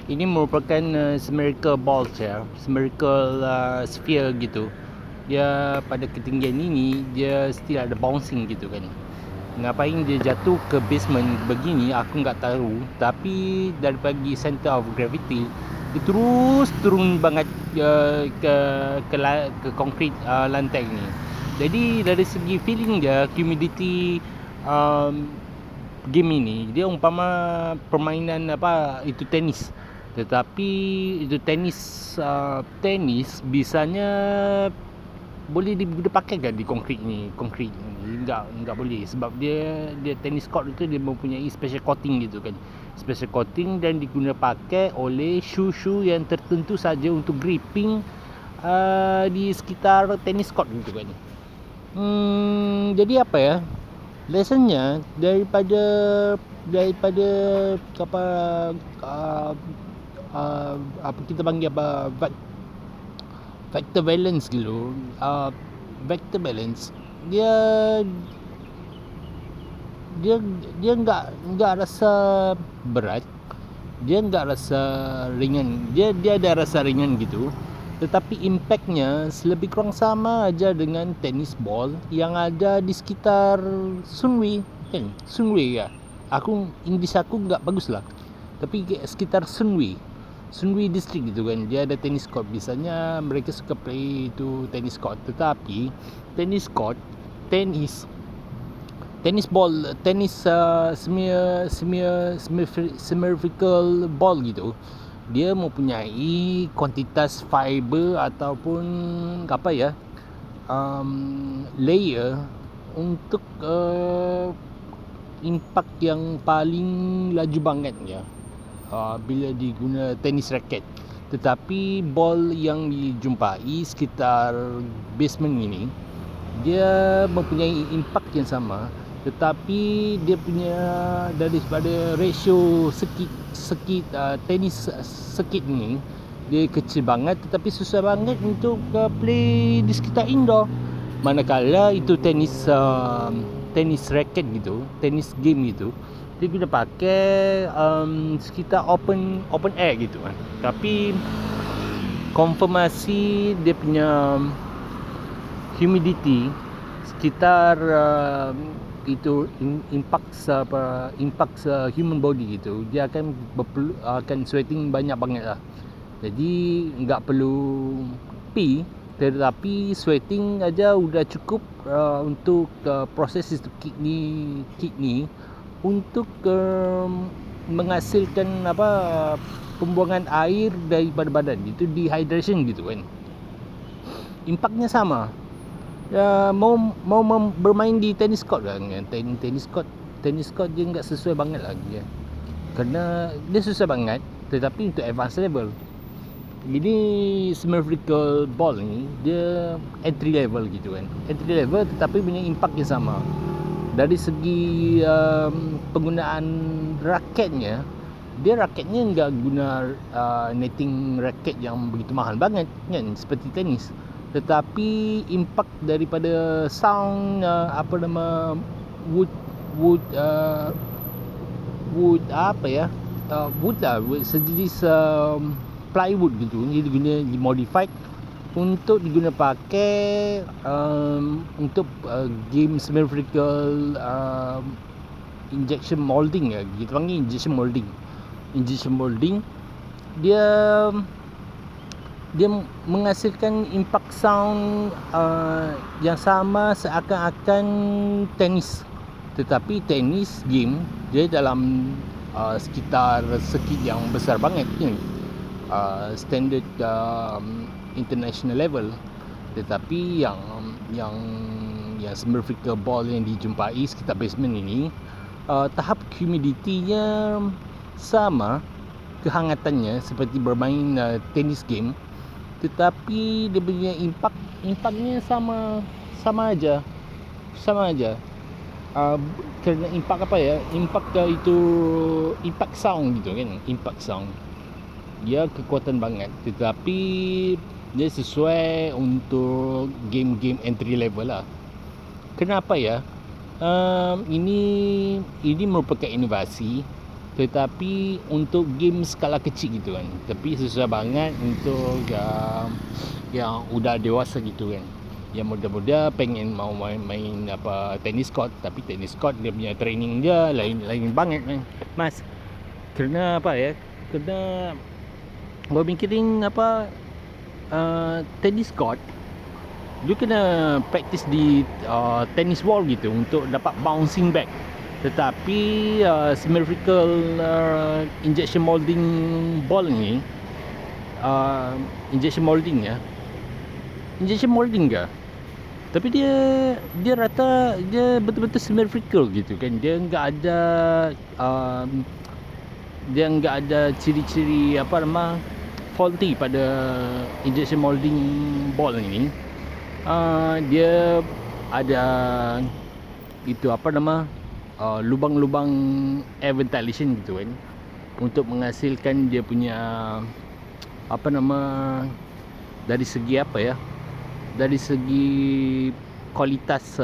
Ini merupakan spherical balls ya, spherical sphere gitu. Dia pada ketinggian ini dia still ada bouncing gitu kan. Ngapain dia jatuh ke basement begini aku nggak tahu, tapi dari bagi center of gravity dia terus turun banget ke konkrit lantai ni. Jadi dari segi feeling dia, humidity game ini dia umpama permainan itu tenis. Tetapi itu tenis bisanya boleh dipakai ke di konkrit ni? Konkrit ni enggak boleh, sebab dia tenis court itu dia mempunyai special coating gitu kan. Special coating dan diguna pakai oleh shoe yang tertentu saja untuk gripping di sekitar tenis court gitu kan. Jadi apa ya? Lessonnya daripada apa apa kita panggil vector balance gitu. Vector balance dia enggak rasa berat, dia enggak rasa ringan, dia ada rasa ringan gitu, tetapi impactnya lebih kurang sama aja dengan tenis ball yang ada di sekitar Sunway kan. Sunway ya, English aku enggak bagus lah, tapi sekitar Sunway district gitu kan. Dia ada tenis court, biasanya mereka suka play itu tenis court. Tetapi tenis court, tenis ball, spherical ball gitu, dia mempunyai kuantitas fiber ataupun layer untuk impact yang paling laju banget ya, bila diguna tenis racket. Tetapi ball yang dijumpai sekitar basement ini, dia mempunyai impact yang sama, tetapi dia punya daripada ratio sekit tenis sekit ni dia kecil banget, tetapi susah banget untuk play di sekitar indoor. Manakala itu tenis racket gitu, tenis game gitu, dia guna pakai sekitar open air gitu kan. Tapi konfirmasi dia punya humidity sekitar itu impact human body gitu, dia akan sweating banyak banget lah. Jadi enggak perlu pee, tetapi sweating aja udah cukup untuk proses itu kidney untuk menghasilkan pembuangan air daripada badan, itu dehydration gitu kan. Impactnya sama. Mau bermain di tenis court lah. Tenis court dia enggak sesuai banget lagi ya. Kerana dia susah banget, tetapi untuk advanced level. Jadi spherical ball ni dia entry level gitu kan. Entry level tetapi punya impact yang sama. Dari segi penggunaan raketnya, dia raketnya enggak guna netting raket yang begitu mahal banget kan, seperti tenis. Tetapi impact daripada sound wood sejenis plywood gitu, dia diguna dimodified untuk diguna pakai untuk game spherical injection molding ya, kita panggil injection molding. Dia menghasilkan impact sound yang sama seakan-akan tenis. Tetapi tenis game dia dalam sekitar sekit yang besar banget kan, standard international level. Tetapi yang spherical ball yang dijumpai sekitar basement ini, tahap humidity-nya sama, kehangatannya seperti bermain tenis game, tetapi dia punya impactnya sama aja. Kerana impact sound gitu kan, impact sound dia kekuatan banget, tetapi dia sesuai untuk game-game entry level lah. Kenapa ya? Ini merupakan inovasi tetapi untuk game skala kecil gitu kan. Tapi susah banget untuk yang udah dewasa gitu kan, yang muda-muda pengen mau main apa tenis court, tapi tenis court dia punya training dia lain banget kan mas. Kerana apa ya, kerana gua mikirin apa, tenis court dia kena practice di tennis wall gitu untuk dapat bouncing back. Tetapi symmetrical injection molding ball ni, injection molding ke, tapi dia rata dia betul-betul symmetrical gitu kan. Dia enggak ada ciri-ciri apa nama faulty pada injection molding ball ini. Dia ada itu apa nama lubang-lubang air ventilation gitu kan, untuk menghasilkan dia punya apa nama, dari segi apa ya, dari segi kualitas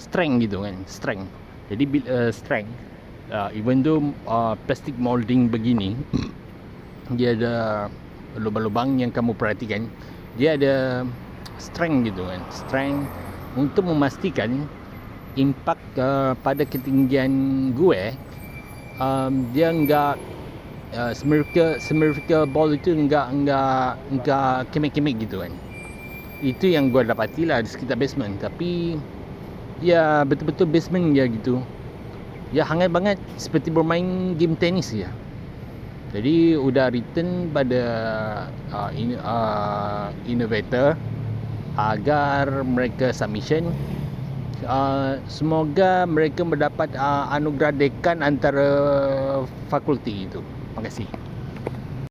strength gitu kan, strength. Jadi strength, even though plastic molding begini dia ada lubang-lubang yang kamu perhatikan, dia ada strength gitu kan, strength untuk memastikan impak pada ketinggian gue, dia enggak symmetrical ball itu enggak kemek-kemek gitu kan. Itu yang gue dapati lah di sekitar basement. Tapi ya betul-betul basement dia gitu, ya hangat banget seperti bermain game tenis ya. Jadi udah written pada innovator agar mereka submission. Semoga mereka mendapat anugerah dekan antara fakulti itu. Terima kasih.